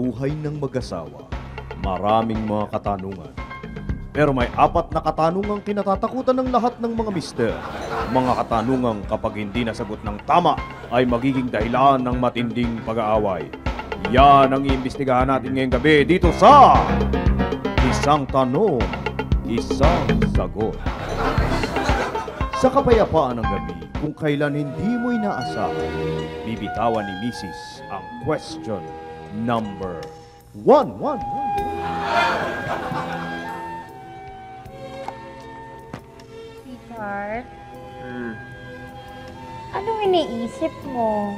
buhay ng mag-asawa, maraming mga katanungan. Pero may 4 na katanungang kinatatakutan ng lahat ng mga mister. Mga katanungang kapag hindi nasagot ng tama ay magiging dahilan ng matinding pag-aaway. Yan ang iimbestigahan natin ngayong gabi dito sa Isang Tanong, Isang Sagot. Sa kapayapaan ng gabi, kung kailan hindi mo inaasahan, bibitawan ni Mrs. ang question number 1. Sweetheart, anong iniisip mo?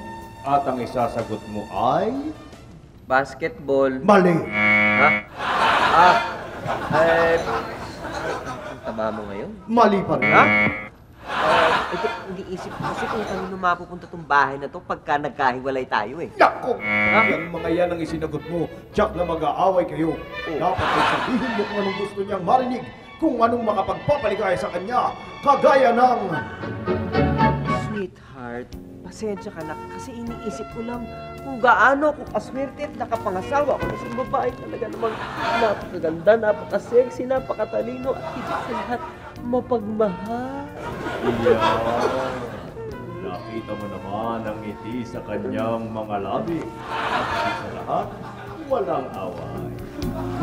At ang isasagot mo ay... Basketball. Mali! Ha? Taba mo ngayon? Mali pa rin. Ha? Hindi isip ko kasi kung kanino mapupunta tong bahay na to pagka nagkahiwalay tayo eh. Nako! Ang mga yan ang isinagot mo. Jack na mag-aaway kayo. Dapat ay sabihin mo kung anong gusto niyang marinig, kung anong makapagpapaligaya sa kanya, kagaya ng... Sweetheart, pasensya ka na kasi iniisip ko lang kung gaano ako kaswerte at nakapangasawa ko. Isang babae talaga namang napakaganda, napaka-sexy, napakatalino at higit sa lahat, mapagmahal. Nakita mo naman ang ngiti sa kanyang mga labi. At higit sa lahat, walang away.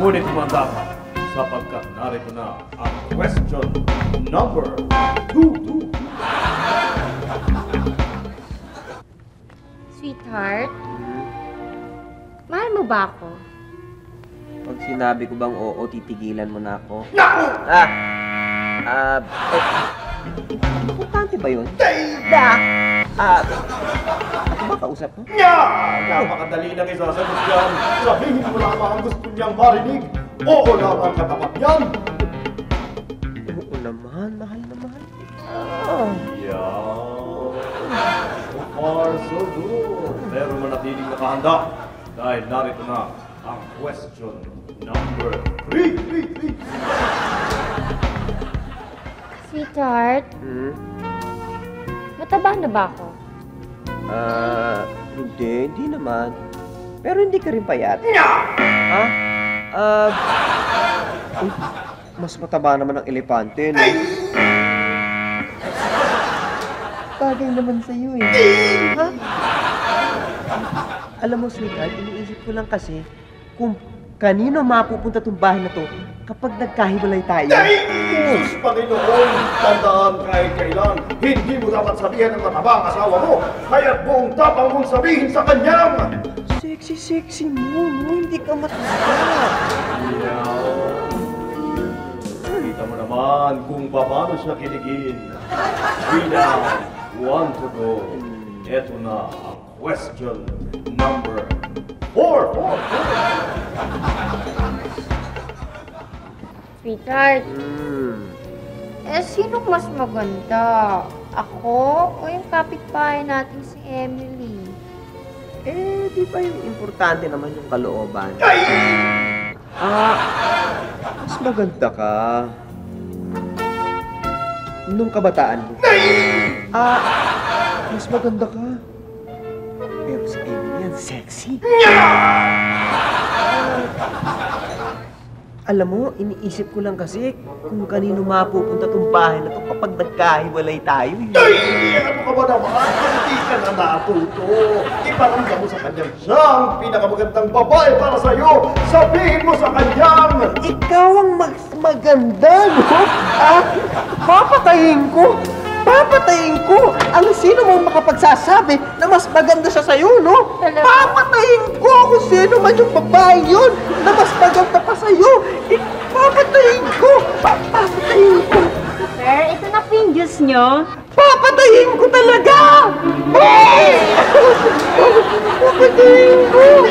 Ngunit humanda ka sapagkat narito na ang question number 2. Sweetheart, mahal mo ba ako? Pag sinabi ko bang oo, titigilan mo na ako? Naku! Importante ba yun? Ako ba kausap mo? Napakadali lang isasagot yan. Sabihin mo lamang ang gusto niyang marinig. Oo lamang katapat yan. Oo naman, mahal na mahal. So far, so good. Pero manatiling nakahanda dahil narito na ang question number 3. Sweetheart, mataba na ba ako? Hindi naman. Pero hindi ka rin payat. Ha? Mas mataba naman ang elepante, no? Bagay naman sa'yo eh. Ha? Alam mo, sweetheart, iniisip ko lang kasi kung kanino mapupunta tong bahay na to kapag nagkahiwalay tayo. Sus, Panginoon, tandaan kahit kailan, hindi mo dapat sabihin ang mataba ang asawa mo, kaya't buong tapang mong sabihin sa kanyang. Sexy mo, no? Hindi ka mataba. Kita mo naman kung paano siya kiligin. 3 down, 1 to go. Ito na ang question number 4. Sweetheart, sinong mas maganda? Ako o yung kapitbahay natin si Emily? Di ba yung importante naman yung kalooban? Mas maganda ka. Nung kabataan mo. Mas maganda ka. Pero si Emily yan, sexy. Alam mo, iniisip ko lang kasi kung kanino mapupunta tong bahay na to kapag nagkahiwalay tayo. Ano ka ba naman? Hindi ka na natuto. Iparamdam mo sa kanyang siyang pinakamagandang babae para sa'yo. Sabihin mo sa kanyang... Ikaw ang mas maganda, no? Papatayin ko! Ang sino mo makapagsasabi na mas maganda siya sa'yo, no? Talaga? Papatayin ko kung sino man yung babae yun na mas maganda pa sa'yo. Papatayin ko! Sir, ito na po yung juice nyo. Papatayin ko talaga! Papatayin ko!